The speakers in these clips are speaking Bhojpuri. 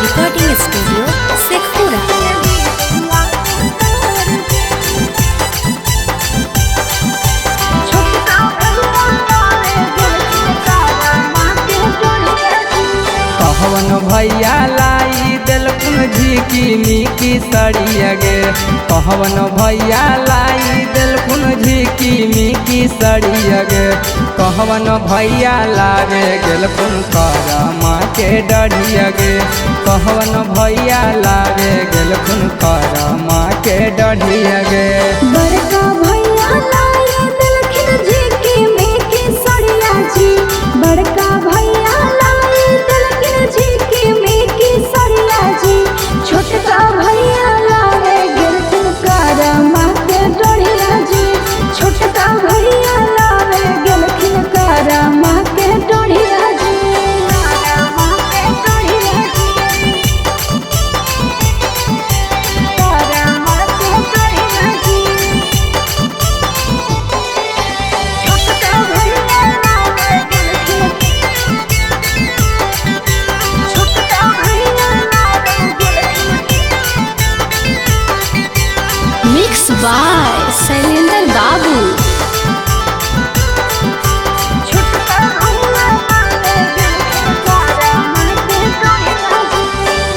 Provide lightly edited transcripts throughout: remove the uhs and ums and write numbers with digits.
Recording studio Sheikhpura. कहवन भैया लाई दिलकुन झिकी मिकी सड़िया गे। कहवन भैया लाई दिलकुन झिकी मिकी सड़िया गे। कहवन भैया लावे गेलकुन करमा के डढ़िया गे। कहवन भैया लावे गेलकुन करमा के डढ़िया गे। बड़का भैया लाए दिलखिन झिकी मिकी सड़िया जी। बड़का भैया लाए दिलखिन झिकी मिकी सड़िया जी। छोटका भैया लावे गेलखिन करमा के डढ़िया जी। छोटका भैया लावे गेलखिन करमा के डढ़िया जी। करमा के डढ़िया जी। करमा के डढ़िया जी। छोटका भैया लावे गेलखिन। छोटका भैया लावे गेलखिन। मिक्स बाय शैलेंद्र बाबू। छोटका भैया लावे गेलखिन करमा के डढ़िया जी।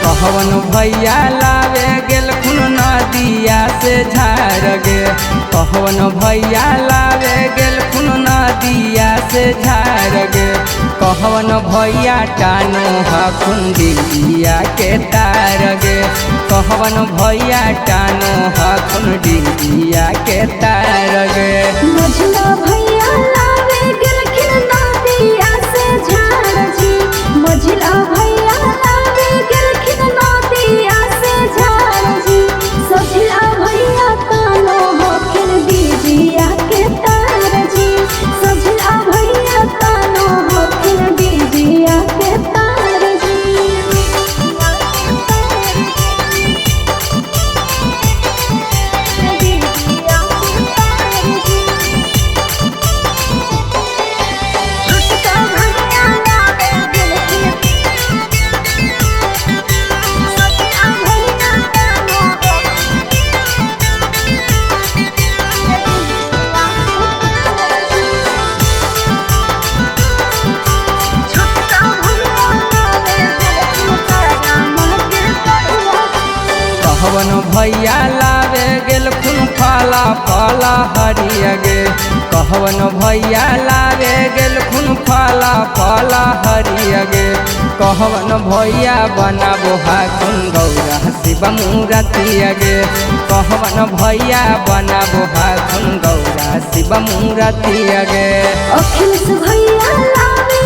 कहवन भैया लावे गेलखुन नदिया से झार गे। कहवन भैया लावे गेलखुन नदिया से झार गे। कहवन भैया टानो हखुन डिलिया के तार गे। कहवन भैया टानो हखुन डिलिया के तार गे। मझला भैया लावे गेलखिन नदिया से झार जी। मझला भैया लावे गेलखिन नदिया से झार जी। सझला भैया तानो हखिन डिजिया के तार जी। सझला भैया तानो हखिन डिजिया के तार जी। डिजिया के तार जी। छोटका भैया लावे गेलखिन। सझला भैया तानो छोटका भैया लावे गेलखिन करमा के डढ़िया जी। कहवन भैया लावे गेलखुन फला फला हरिया गे। कहवन भैया लावे गेलखुन फला फला हरिया गे। कहवन भैया बनाबो हाकुन गौरा शिव मूरतिया गे। कहवन भैया बनाबो हाकुन गौरा शिव मूरतिया गे। अखिलेश भैया लावे